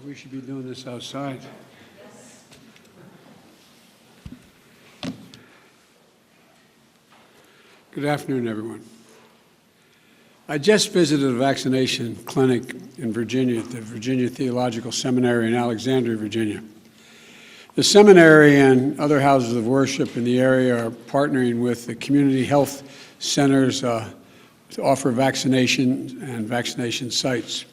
We should be doing this outside. Good afternoon, everyone. I just visited a vaccination clinic in Virginia at the Virginia Theological Seminary in Alexandria, Virginia. The seminary and other houses of worship in the area are partnering with the community health centers to offer vaccination and vaccination sites.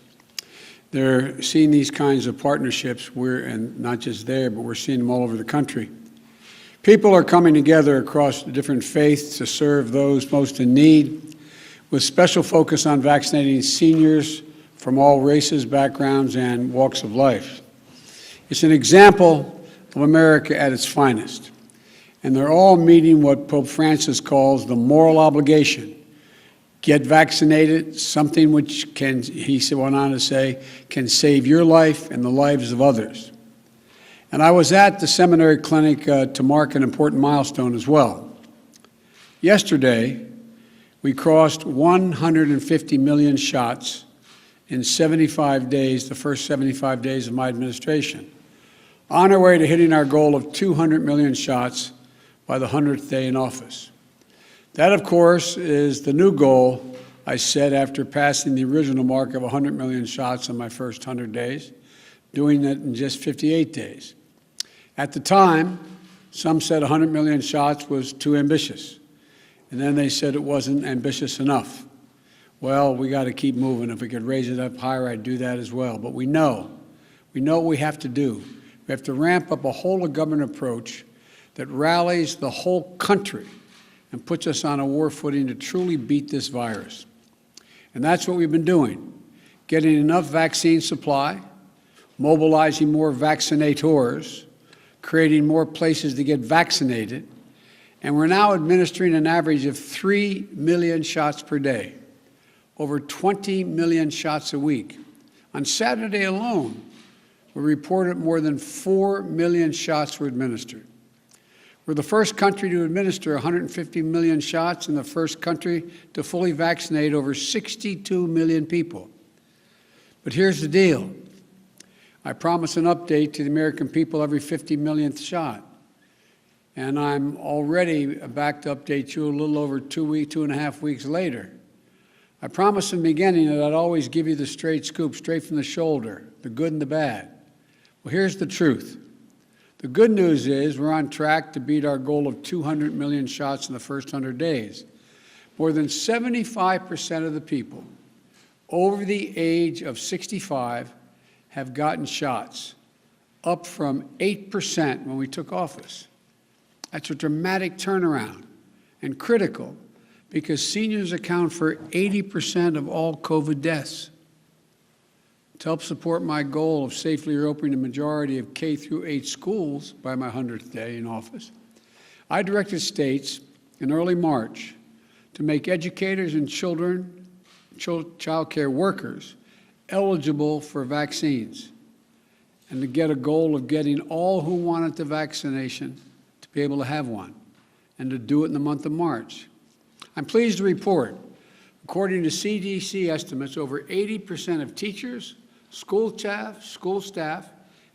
They're seeing these kinds of partnerships, and not just there, but we're seeing them all over the country. People are coming together across different faiths to serve those most in need, with special focus on vaccinating seniors from all races, backgrounds, and walks of life. It's an example of America at its finest, and they're all meeting what Pope Francis calls the moral obligation. Get vaccinated, something which can, he went on to say, can save your life and the lives of others. And I was at the seminary clinic to mark an important milestone as well. Yesterday, we crossed 150 million shots in 75 days, the first 75 days of my administration, on our way to hitting our goal of 200 million shots by the 100th day in office. That, of course, is the new goal I set after passing the original mark of 100 million shots in my first 100 days, doing that in just 58 days. At the time, some said 100 million shots was too ambitious, and then they said it wasn't ambitious enough. Well, we got to keep moving. If we could raise it up higher, I'd do that as well. But we know what we have to do. We have to ramp up a whole-of-government approach that rallies the whole country and puts us on a war footing to truly beat this virus. And that's what we've been doing, getting enough vaccine supply, mobilizing more vaccinators, creating more places to get vaccinated, and we're now administering an average of 3 million shots per day, over 20 million shots a week. On Saturday alone, we reported more than 4 million shots were administered. We're the first country to administer 150 million shots and the first country to fully vaccinate over 62 million people. But here's the deal. I promise an update to the American people every 50 millionth shot. And I'm already back to update you a little over 2.5 weeks later. I promised in the beginning that I'd always give you the straight scoop, straight from the shoulder, the good and the bad. Well, here's the truth. The good news is we're on track to beat our goal of 200 million shots in the first 100 days. More than 75% of the people over the age of 65 have gotten shots, up from 8% when we took office. That's a dramatic turnaround and critical because seniors account for 80% of all COVID deaths. To help support my goal of safely reopening the majority of K-8 schools by my 100th day in office, I directed states in early March to make educators and child care workers eligible for vaccines and to get a goal of getting all who wanted the vaccination to be able to have one and to do it in the month of March. I'm pleased to report, according to CDC estimates, over 80% of teachers, school staff,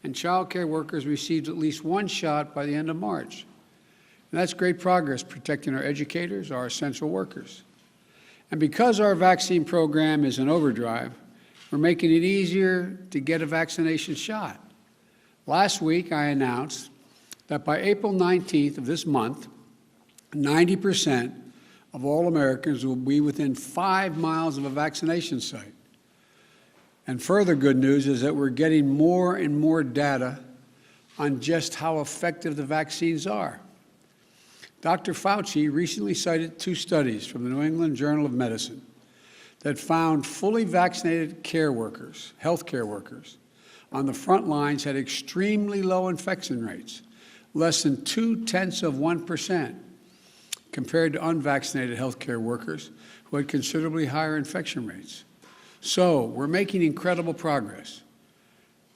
and child care workers received at least one shot by the end of March. And that's great progress protecting our educators, our essential workers. And because our vaccine program is in overdrive, we're making it easier to get a vaccination shot. Last week, I announced that by April 19th of this month, 90% of all Americans will be within 5 miles of a vaccination site. And further good news is that we're getting more and more data on just how effective the vaccines are. Dr. Fauci recently cited 2 studies from the New England Journal of Medicine that found fully vaccinated care workers, healthcare workers, on the front lines had extremely low infection rates, less than 0.2%, compared to unvaccinated healthcare workers who had considerably higher infection rates. So we're making incredible progress.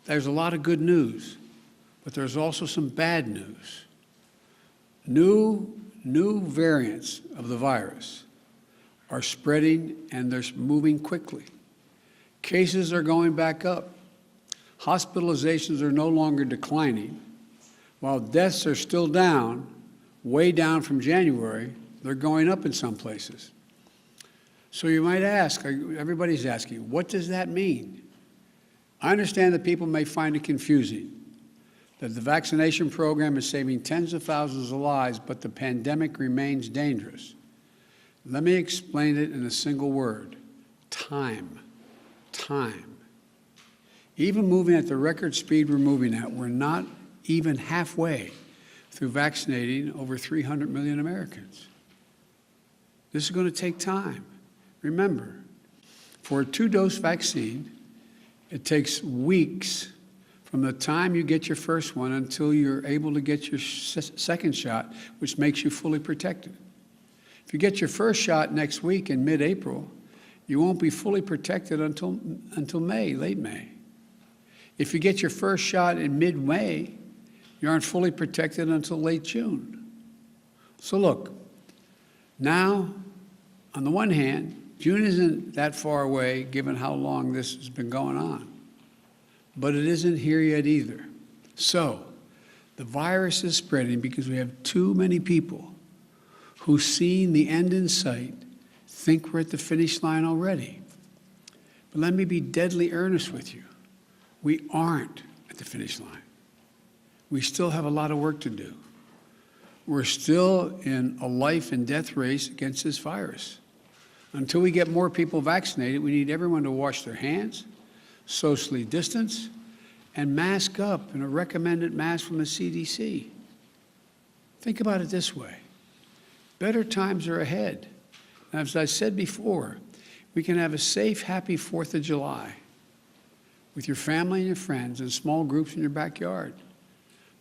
There's a lot of good news, but there's also some bad news. New variants of the virus are spreading and they're moving quickly. Cases are going back up. Hospitalizations are no longer declining. While deaths are still down, way down from January, they're going up in some places. So you might ask, everybody's asking, what does that mean? I understand that people may find it confusing, that the vaccination program is saving tens of thousands of lives, but the pandemic remains dangerous. Let me explain it in a single word: time. Time. Even moving at the record speed we're moving at, we're not even halfway through vaccinating over 300 million Americans. This is going to take time. Remember, for a 2-dose vaccine, it takes weeks from the time you get your first one until you're able to get your second shot, which makes you fully protected. If you get your first shot next week in mid-April, you won't be fully protected until May, late May. If you get your first shot in mid-May, you aren't fully protected until late June. So look, now, on the one hand, June isn't that far away given how long this has been going on, but it isn't here yet either. So the virus is spreading because we have too many people who, seeing the end in sight, think we're at the finish line already. But let me be deadly earnest with you. We aren't at the finish line. We still have a lot of work to do. We're still in a life and death race against this virus. Until we get more people vaccinated, we need everyone to wash their hands, socially distance, and mask up in a recommended mask from the CDC. Think about it this way. Better times are ahead. And as I said before, we can have a safe, happy 4th of July with your family and your friends in small groups in your backyard.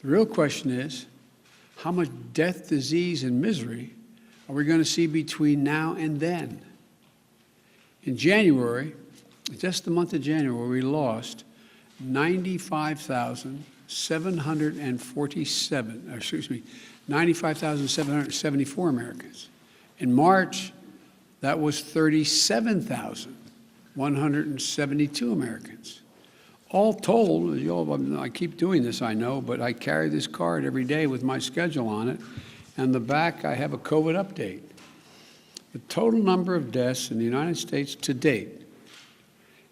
The real question is, how much death, disease, and misery are we going to see between now and then? In January, just the month of January, we lost 95,774 Americans. In March, that was 37,172 Americans. All told, I keep doing this, I know, but I carry this card every day with my schedule on it. And the back, I have a COVID update. The total number of deaths in the United States to date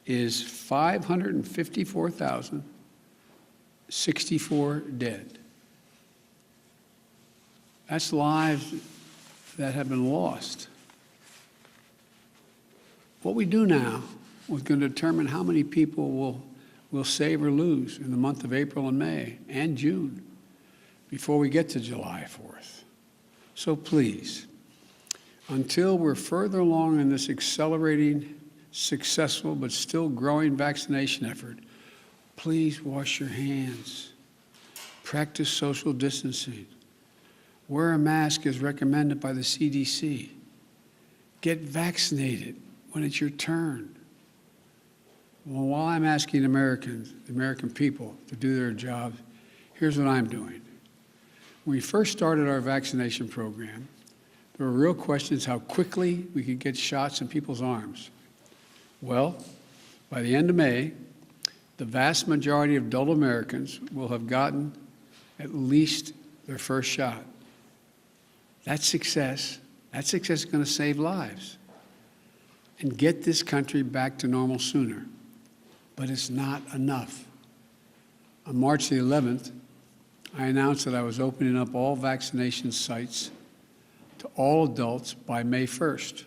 is 554,064 dead. That's lives that have been lost. What we do now is going to determine how many people we'll save or lose in the month of April and May and June before we get to July 4th. So please, until we're further along in this accelerating, successful, but still growing vaccination effort, please wash your hands. Practice social distancing. Wear a mask as recommended by the CDC. Get vaccinated when it's your turn. Well, while I'm asking Americans, the American people, to do their jobs, here's what I'm doing. When we first started our vaccination program, there were real questions how quickly we could get shots in people's arms. Well, by the end of May, the vast majority of adult Americans will have gotten at least their first shot. That's success. That success is going to save lives and get this country back to normal sooner. But it's not enough. On March the 11th, I announced that I was opening up all vaccination sites to all adults by May 1st.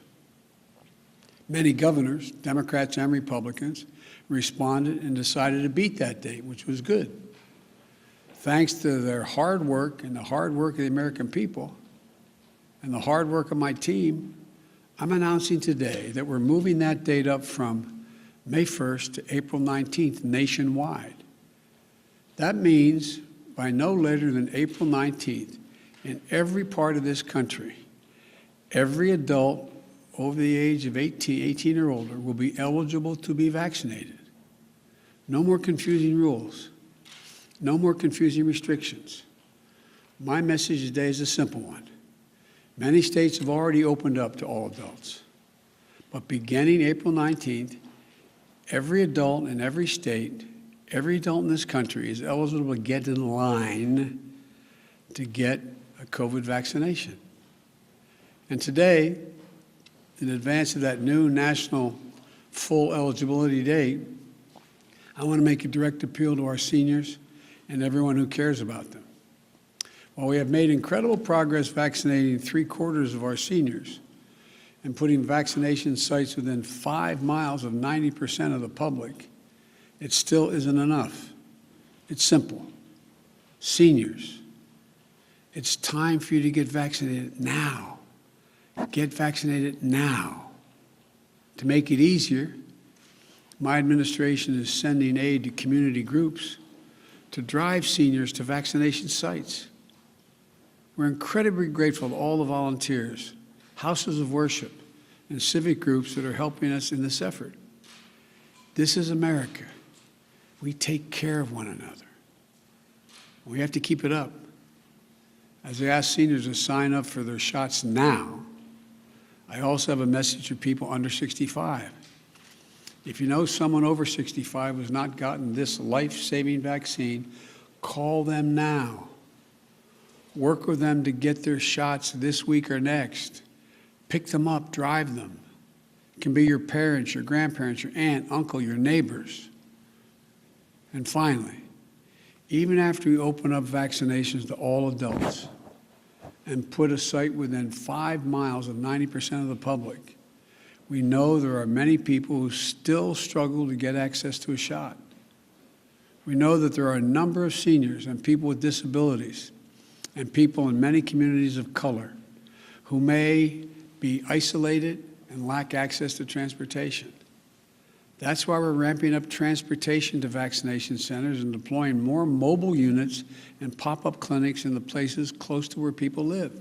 Many governors, Democrats and Republicans, responded and decided to beat that date, which was good. Thanks to their hard work and the hard work of the American people and the hard work of my team, I'm announcing today that we're moving that date up from May 1st to April 19th nationwide. That means by no later than April 19th, in every part of this country, every adult over the age of 18 or older will be eligible to be vaccinated. No more confusing rules. No more confusing restrictions. My message today is a simple one. Many states have already opened up to all adults. But beginning April 19th, every adult in every state, Every adult in this country is eligible to get in line to get a COVID vaccination. And today, in advance of that new national full eligibility date, I want to make a direct appeal to our seniors and everyone who cares about them. While we have made incredible progress vaccinating 3/4 of our seniors and putting vaccination sites within 5 miles of 90% of the public, it still isn't enough. It's simple. Seniors, it's time for you to get vaccinated now. Get vaccinated now. To make it easier, my administration is sending aid to community groups to drive seniors to vaccination sites. We're incredibly grateful to all the volunteers, houses of worship, and civic groups that are helping us in this effort. This is America. We take care of one another. We have to keep it up. As I ask seniors to sign up for their shots now, I also have a message for people under 65. If you know someone over 65 who has not gotten this life-saving vaccine, call them now. Work with them to get their shots this week or next. Pick them up, drive them. It can be your parents, your grandparents, your aunt, uncle, your neighbors. And finally, even after we open up vaccinations to all adults and put a site within 5 miles of 90% of the public, we know there are many people who still struggle to get access to a shot. We know that there are a number of seniors and people with disabilities and people in many communities of color who may be isolated and lack access to transportation. That's why we're ramping up transportation to vaccination centers and deploying more mobile units and pop-up clinics in the places close to where people live.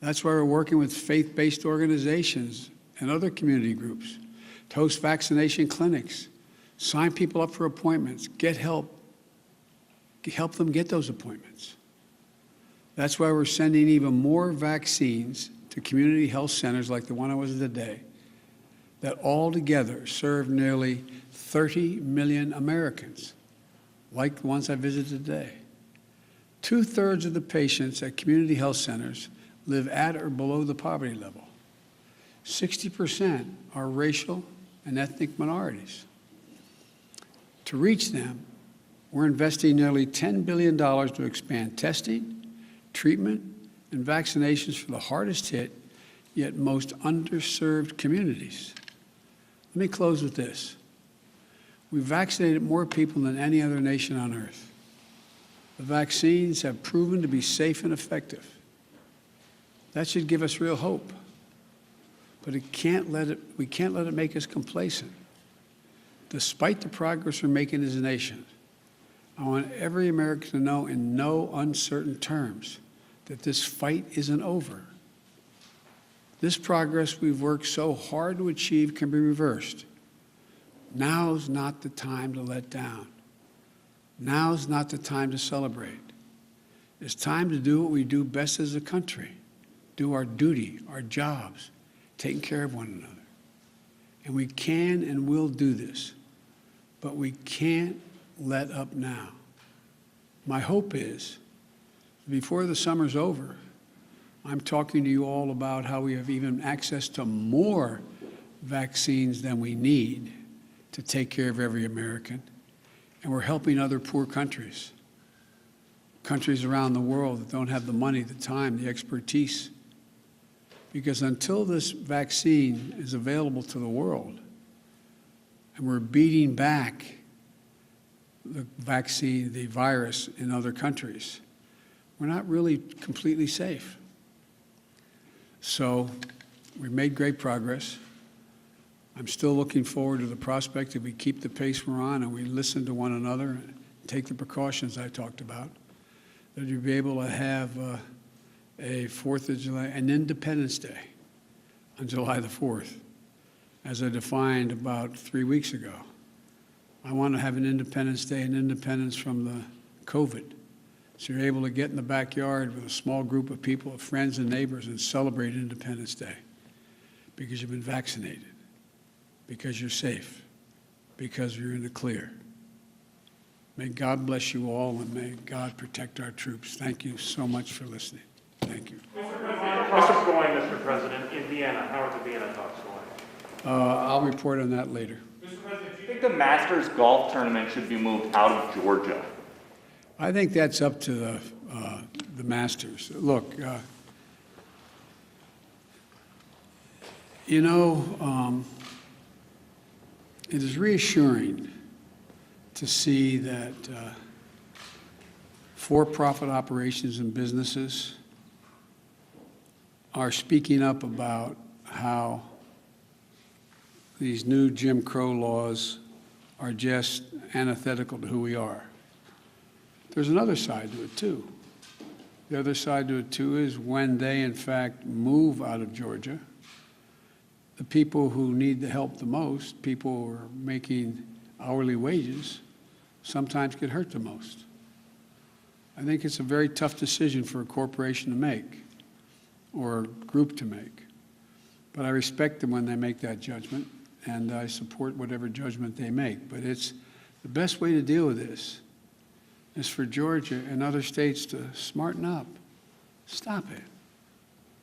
That's why we're working with faith-based organizations and other community groups to host vaccination clinics, sign people up for appointments, get help them get those appointments. That's why we're sending even more vaccines to community health centers like the one I was at today, that altogether serve nearly 30 million Americans, like the ones I visited today. 2/3 of the patients at community health centers live at or below the poverty level. 60% are racial and ethnic minorities. To reach them, we're investing nearly $10 billion to expand testing, treatment, and vaccinations for the hardest hit, yet most underserved communities. Let me close with this. We've vaccinated more people than any other nation on earth. The vaccines have proven to be safe and effective. That should give us real hope. But we can't let it make us complacent. Despite the progress we're making as a nation, I want every American to know in no uncertain terms that this fight isn't over. This progress we've worked so hard to achieve can be reversed. Now's not the time to let down. Now's not the time to celebrate. It's time to do what we do best as a country, do our duty, our jobs, taking care of one another. And we can and will do this, but we can't let up now. My hope is, before the summer's over, I'm talking to you all about how we have even access to more vaccines than we need to take care of every American. And we're helping other poor countries, countries around the world that don't have the money, the time, the expertise. Because until this vaccine is available to the world, and we're beating back the vaccine, the virus in other countries, we're not really completely safe. So we've made great progress. I'm still looking forward to the prospect that we keep the pace we're on and we listen to one another and take the precautions I talked about, that you'll be able to have a 4th of July, an Independence Day on July the 4th, as I defined about 3 weeks ago. I want to have an Independence Day, an independence from the COVID. So you're able to get in the backyard with a small group of people, of friends and neighbors, and celebrate Independence Day because you've been vaccinated, because you're safe, because you're in the clear. May God bless you all, and may God protect our troops. Thank you so much for listening. Thank you. How's it going, Mr. President, in Vienna? How are the Vienna talks going? I'll report on that later. Mr. President, do you think the Masters golf tournament should be moved out of Georgia? I think that's up to the Masters. Look, you know, it is reassuring to see that for-profit operations and businesses are speaking up about how these new Jim Crow laws are just antithetical to who we are. There's another side to it, too. The other side to it, too, is when they, in fact, move out of Georgia, the people who need the help the most, people who are making hourly wages, sometimes get hurt the most. I think it's a very tough decision for a corporation to make or a group to make. But I respect them when they make that judgment, and I support whatever judgment they make. But it's the best way to deal with this is for Georgia and other states to smarten up. Stop it.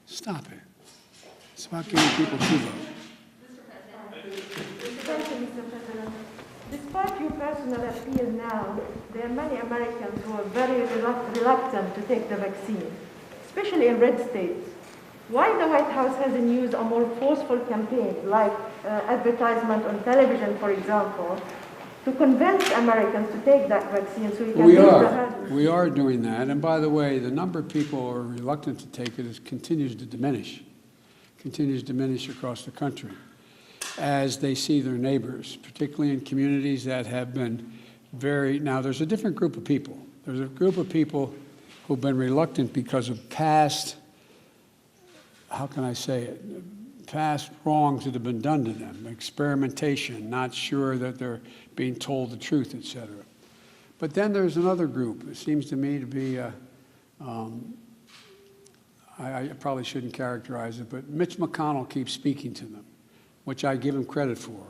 Stop it. It's about giving people two votes. Thank you, Mr. President. Despite your personal appeal now, there are many Americans who are very reluctant to take the vaccine, especially in red states. Why the White House hasn't used a more forceful campaign, like advertisement on television, for example, to convince Americans to take that vaccine so we can We are doing that. And by the way, the number of people who are reluctant to take it continues to diminish across the country as they see their neighbors, particularly in communities that have been now there's a different group of people. There's a group of people who've been reluctant because of past, how can I say it, past wrongs that have been done to them, experimentation, not sure that they're being told the truth, et cetera. But then there's another group. It seems to me to be, I probably shouldn't characterize it, but Mitch McConnell keeps speaking to them, which I give him credit for,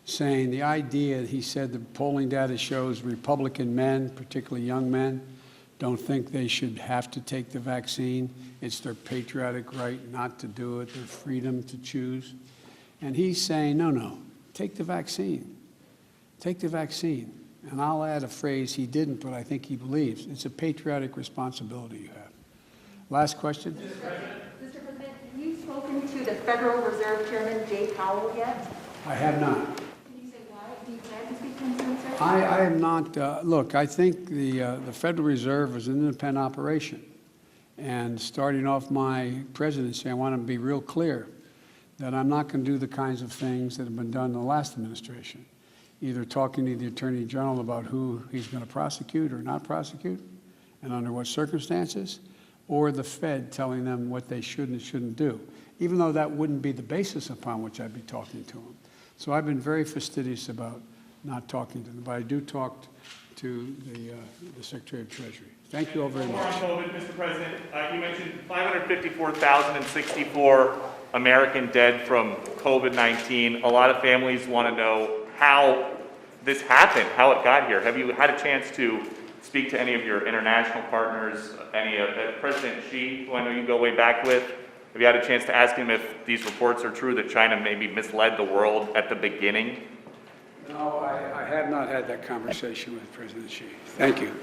saying the idea, he said the polling data shows Republican men, particularly young men, don't think they should have to take the vaccine. It's their patriotic right not to do it, their freedom to choose. And he's saying, no, take the vaccine. Take the vaccine. And I'll add a phrase he didn't, but I think he believes. It's a patriotic responsibility you have. Last question. Mr. President, have you spoken to the Federal Reserve Chairman Jay Powell yet? I have not. Can you say why? Do you plan to speak to him soon, sir? I am not. Look, I think the Federal Reserve is an independent operation. And starting off my presidency, I want to be real clear that I'm not going to do the kinds of things that have been done in the last administration, either talking to the Attorney General about who he's going to prosecute or not prosecute and under what circumstances, or the Fed telling them what they should and shouldn't do, even though that wouldn't be the basis upon which I'd be talking to them. So I've been very fastidious about not talking to them, but I do talk to the Secretary of Treasury. Thank you all very much. More on COVID, Mr. President. You mentioned 554,064 American dead from COVID-19. A lot of families want to know how this happened, how it got here. Have you had a chance to speak to any of your international partners, any of President Xi, who I know you go way back with? Have you had a chance to ask him if these reports are true that China maybe misled the world at the beginning? No, I have not had that conversation with President Xi. Thank you.